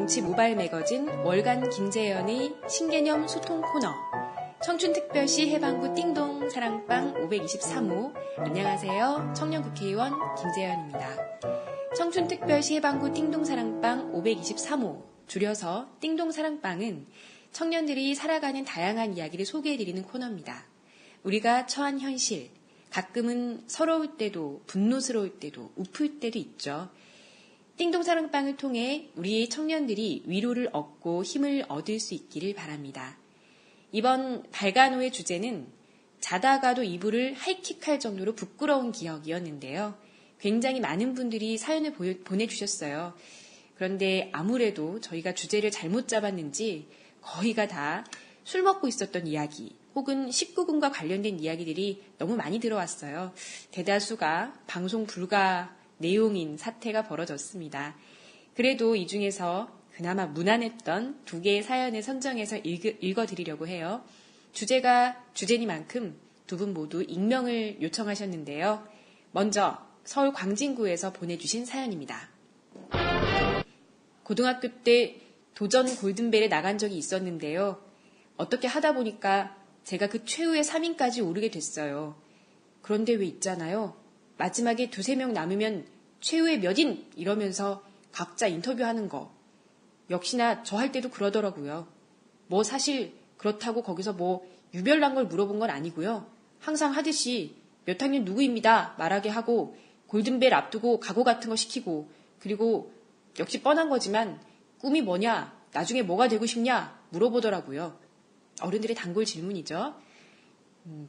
정치 모바일 매거진 월간 김재현의 신개념 소통 코너 청춘특별시 해방구 띵동 사랑방 523호. 안녕하세요. 청년국회의원 김재현입니다. 청춘특별시 해방구 띵동 사랑방 523호, 줄여서 띵동 사랑방은 청년들이 살아가는 다양한 이야기를 소개해드리는 코너입니다. 우리가 처한 현실, 가끔은 서러울 때도 분노스러울 때도 우플 때도 있죠. 띵동사랑방을 통해 우리의 청년들이 위로를 얻고 힘을 얻을 수 있기를 바랍니다. 이번 발간호의 주제는 자다가도 이불을 하이킥할 정도로 부끄러운 기억이었는데요. 굉장히 많은 분들이 사연을 보내주셨어요. 그런데 아무래도 저희가 주제를 잘못 잡았는지 거의가 다 술 먹고 있었던 이야기 혹은 19금과 관련된 이야기들이 너무 많이 들어왔어요. 대다수가 방송 불가 내용인 사태가 벌어졌습니다. 그래도 이 중에서 그나마 무난했던 2개의 사연을 선정해서 읽어드리려고 해요. 주제가 주제니만큼 두 분 모두 익명을 요청하셨는데요. 먼저 서울 광진구에서 보내주신 사연입니다. 고등학교 때 도전 골든벨에 나간 적이 있었는데요. 어떻게 하다 보니까 제가 그 최후의 3인까지 오르게 됐어요. 그런데 왜 있잖아요. 마지막에 2-3명 남으면 최후의 몇인 이러면서 각자 인터뷰하는 거. 역시나 저 할 때도 그러더라고요. 뭐 사실 그렇다고 거기서 뭐 유별난 걸 물어본 건 아니고요. 항상 하듯이 몇 학년 누구입니다 말하게 하고 골든벨 앞두고 각오 같은 거 시키고, 그리고 역시 뻔한 거지만 꿈이 뭐냐, 나중에 뭐가 되고 싶냐 물어보더라고요. 어른들의 단골 질문이죠.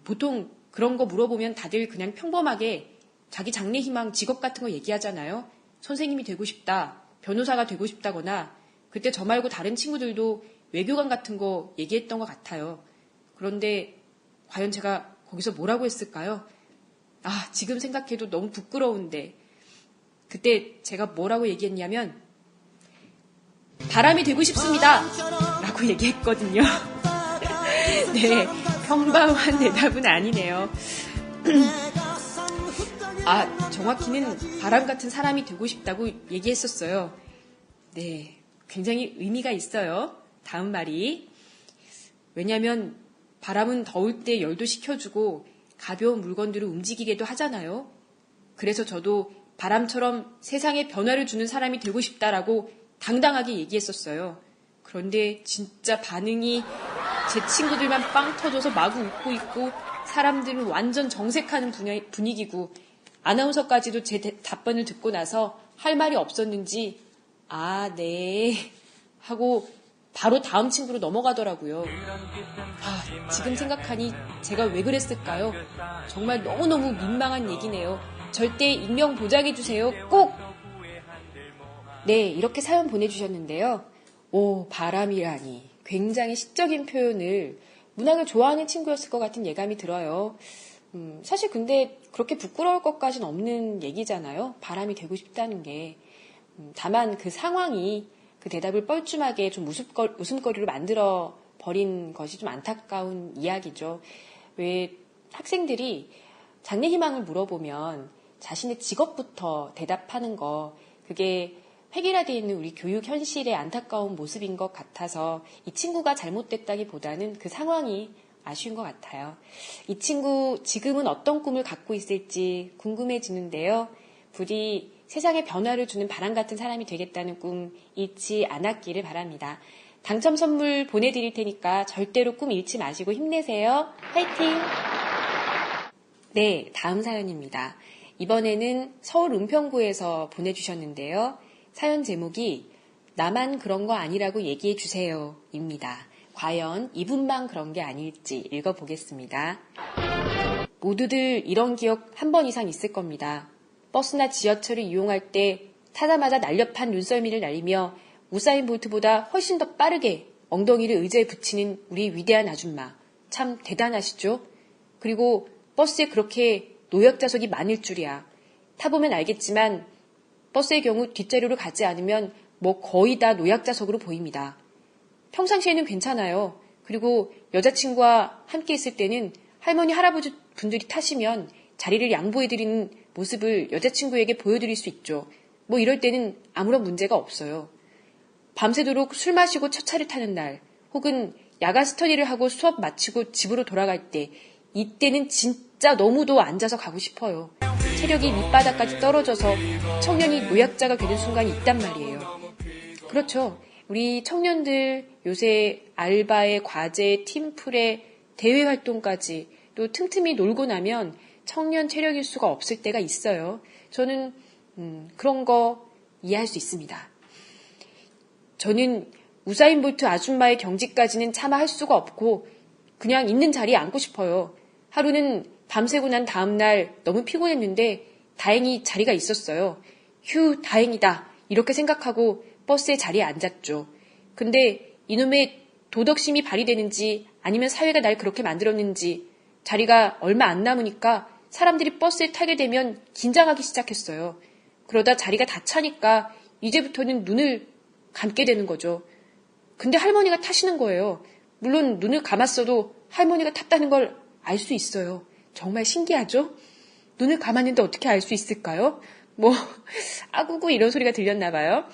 보통 그런 거 물어보면 다들 그냥 평범하게 자기 장래 희망, 직업 같은 거 얘기하잖아요. 선생님이 되고 싶다, 변호사가 되고 싶다거나, 그때 저 말고 다른 친구들도 외교관 같은 거 얘기했던 것 같아요. 그런데 과연 제가 거기서 뭐라고 했을까요? 지금 생각해도 너무 부끄러운데, 그때 제가 뭐라고 얘기했냐면 바람이 되고 싶습니다 라고 얘기했거든요. 네, 평범한 대답은 아니네요. 정확히는 바람 같은 사람이 되고 싶다고 얘기했었어요. 네, 굉장히 의미가 있어요. 다음 말이. 왜냐하면 바람은 더울 때 열도 식혀주고 가벼운 물건들을 움직이게도 하잖아요. 그래서 저도 바람처럼 세상에 변화를 주는 사람이 되고 싶다라고 당당하게 얘기했었어요. 그런데 진짜 반응이 제 친구들만 빵 터져서 마구 웃고 있고, 사람들은 완전 정색하는 분위기고, 아나운서까지도 제 답변을 듣고 나서 할 말이 없었는지 네 하고 바로 다음 친구로 넘어가더라고요. 지금 생각하니 제가 왜 그랬을까요? 정말 너무너무 민망한 얘기네요. 절대 익명 보장해주세요. 꼭! 네, 이렇게 사연 보내주셨는데요. 바람이라니. 굉장히 시적인 표현을, 문학을 좋아하는 친구였을 것 같은 예감이 들어요. 사실 근데 그렇게 부끄러울 것까지는 없는 얘기잖아요. 바람이 되고 싶다는 게. 다만 그 상황이 그 대답을 뻘쭘하게 좀 웃음거리로 만들어 버린 것이 좀 안타까운 이야기죠. 왜 학생들이 장래 희망을 물어보면 자신의 직업부터 대답하는 거, 그게 획일화되어 있는 우리 교육 현실의 안타까운 모습인 것 같아서 이 친구가 잘못됐다기보다는 그 상황이 아쉬운 것 같아요. 이 친구 지금은 어떤 꿈을 갖고 있을지 궁금해지는데요. 부디 세상에 변화를 주는 바람 같은 사람이 되겠다는 꿈 잊지 않았기를 바랍니다. 당첨 선물 보내드릴 테니까 절대로 꿈 잃지 마시고 힘내세요. 화이팅! 네, 다음 사연입니다. 이번에는 서울 은평구에서 보내주셨는데요. 사연 제목이 나만 그런 거 아니라고 얘기해 주세요 입니다. 과연 이분만 그런 게 아닐지 읽어보겠습니다. 모두들 이런 기억 한 번 이상 있을 겁니다. 버스나 지하철을 이용할 때 타자마자 날렵한 눈썰미를 날리며 우사인 볼트보다 훨씬 더 빠르게 엉덩이를 의자에 붙이는 우리 위대한 아줌마. 참 대단하시죠? 그리고 버스에 그렇게 노약자석이 많을 줄이야. 타보면 알겠지만 버스의 경우 뒷자리로 가지 않으면 뭐 거의 다 노약자석으로 보입니다. 평상시에는 괜찮아요. 그리고 여자친구와 함께 있을 때는 할머니, 할아버지 분들이 타시면 자리를 양보해드리는 모습을 여자친구에게 보여드릴 수 있죠. 뭐 이럴 때는 아무런 문제가 없어요. 밤새도록 술 마시고 첫 차를 타는 날, 혹은 야간 스터디를 하고 수업 마치고 집으로 돌아갈 때, 이때는 진짜 너무도 앉아서 가고 싶어요. 체력이 밑바닥까지 떨어져서 청년이 노약자가 되는 순간이 있단 말이에요. 그렇죠. 우리 청년들 요새 알바에 과제, 팀플에 대외 활동까지 또 틈틈이 놀고 나면 청년 체력일 수가 없을 때가 있어요. 저는 그런 거 이해할 수 있습니다. 저는 우사인 볼트 아줌마의 경지까지는 차마 할 수가 없고 그냥 있는 자리에 앉고 싶어요. 하루는 밤새고 난 다음날 너무 피곤했는데 다행히 자리가 있었어요. 휴, 다행이다. 이렇게 생각하고 버스의 자리에 앉았죠. 근데 이놈의 도덕심이 발휘되는지 아니면 사회가 날 그렇게 만들었는지 자리가 얼마 안 남으니까 사람들이 버스에 타게 되면 긴장하기 시작했어요. 그러다 자리가 다 차니까 이제부터는 눈을 감게 되는 거죠. 근데 할머니가 타시는 거예요. 물론 눈을 감았어도 할머니가 탔다는 걸 알 수 있어요. 정말 신기하죠? 눈을 감았는데 어떻게 알 수 있을까요? 아구구 이런 소리가 들렸나 봐요.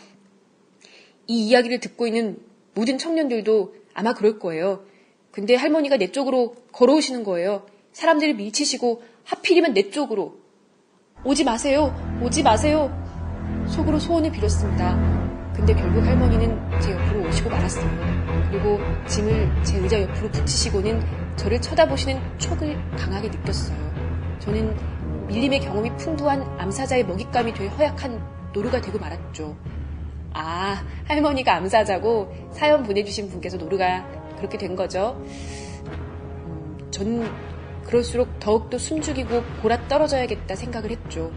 이 이야기를 듣고 있는 모든 청년들도 아마 그럴 거예요. 근데 할머니가 내 쪽으로 걸어오시는 거예요. 사람들을 밀치시고 하필이면 내 쪽으로. 오지 마세요. 오지 마세요. 속으로 소원을 빌었습니다. 근데 결국 할머니는 제 옆으로 오시고 말았어요. 그리고 짐을 제 의자 옆으로 붙이시고는 저를 쳐다보시는 촉을 강하게 느꼈어요. 저는 밀림의 경험이 풍부한 암사자의 먹잇감이 될 허약한 노루가 되고 말았죠. 아, 할머니가 암사자고 사연 보내주신 분께서 노루가 그렇게 된 거죠. 저는 그럴수록 더욱더 숨죽이고 골아 떨어져야겠다 생각을 했죠.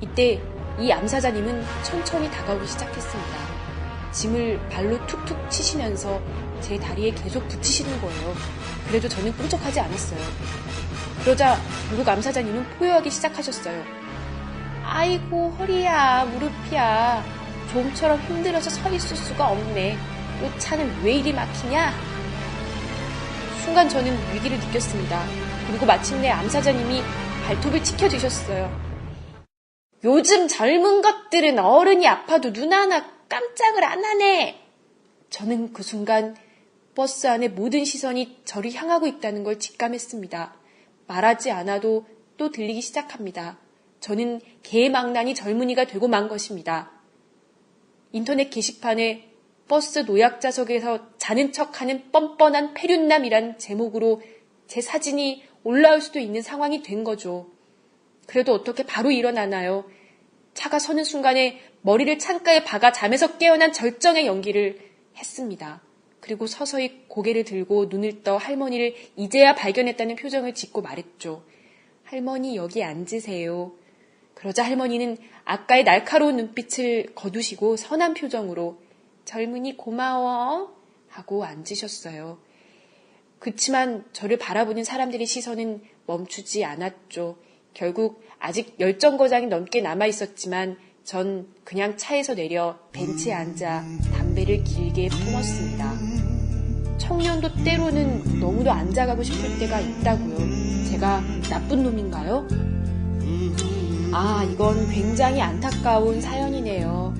이때 이 암사자님은 천천히 다가오기 시작했습니다. 짐을 발로 툭툭 치시면서 제 다리에 계속 붙이시는 거예요. 그래도 저는 꿈쩍하지 않았어요. 그러자 결국 암사자님은 포효하기 시작하셨어요. 아이고 허리야, 무릎이야. 좀처럼 힘들어서 서 있을 수가 없네. 또 차는 왜 이리 막히냐? 순간 저는 위기를 느꼈습니다. 그리고 마침내 암사자님이 발톱을 치켜주셨어요. 요즘 젊은 것들은 어른이 아파도 눈 하나 깜짝을 안 하네. 저는 그 순간 버스 안의 모든 시선이 저를 향하고 있다는 걸 직감했습니다. 말하지 않아도 또 들리기 시작합니다. 저는 개망나니 젊은이가 되고 만 것입니다. 인터넷 게시판에 버스 노약자석에서 자는 척하는 뻔뻔한 폐륜남이란 제목으로 제 사진이 올라올 수도 있는 상황이 된 거죠. 그래도 어떻게 바로 일어나나요? 차가 서는 순간에 머리를 창가에 박아 잠에서 깨어난 절정의 연기를 했습니다. 그리고 서서히 고개를 들고 눈을 떠 할머니를 이제야 발견했다는 표정을 짓고 말했죠. 할머니 여기 앉으세요. 그러자 할머니는 아까의 날카로운 눈빛을 거두시고 선한 표정으로 젊은이 고마워 하고 앉으셨어요. 그치만 저를 바라보는 사람들의 시선은 멈추지 않았죠. 결국 아직 열정거장이 넘게 남아있었지만 전 그냥 차에서 내려 벤치에 앉아 담배를 길게 품었습니다. 청년도 때로는 너무도 앉아가고 싶을 때가 있다고요. 제가 나쁜 놈인가요? 이건 굉장히 안타까운 사연이네요.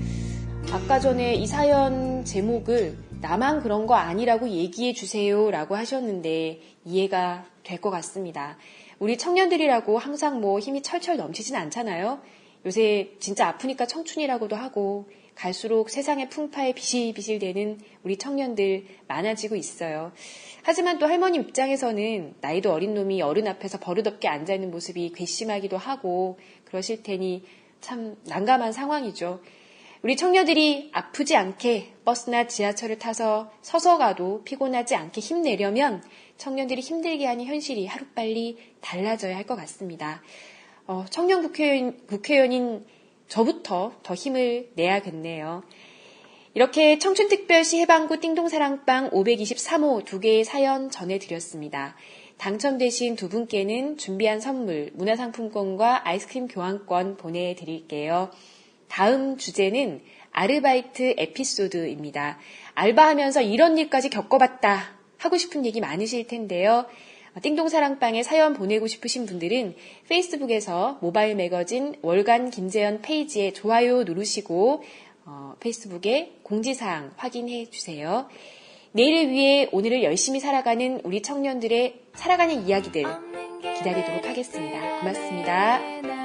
아까 전에 이 사연 제목을 나만 그런 거 아니라고 얘기해 주세요 라고 하셨는데 이해가 될 것 같습니다. 우리 청년들이라고 항상 힘이 철철 넘치진 않잖아요. 요새 진짜 아프니까 청춘이라고도 하고 갈수록 세상의 풍파에 비실비실대는 우리 청년들 많아지고 있어요. 하지만 또 할머니 입장에서는 나이도 어린 놈이 어른 앞에서 버릇없게 앉아있는 모습이 괘씸하기도 하고 그러실 테니 참 난감한 상황이죠. 우리 청년들이 아프지 않게 버스나 지하철을 타서 서서 가도 피곤하지 않게 힘내려면 청년들이 힘들게 하는 현실이 하루빨리 달라져야 할 것 같습니다. 청년 국회의원인 저부터 더 힘을 내야겠네요. 이렇게 청춘특별시 해방구 띵동사랑방 523호 2개의 사연 전해드렸습니다. 당첨되신 두 분께는 준비한 선물, 문화상품권과 아이스크림 교환권 보내드릴게요. 다음 주제는 아르바이트 에피소드입니다. 알바하면서 이런 일까지 겪어봤다 하고 싶은 얘기 많으실 텐데요. 띵동사랑방에 사연 보내고 싶으신 분들은 페이스북에서 모바일 매거진 월간 김재현 페이지에 좋아요 누르시고 페이스북에 공지사항 확인해 주세요. 내일을 위해 오늘을 열심히 살아가는 우리 청년들의 살아가는 이야기들 기다리도록 하겠습니다. 고맙습니다.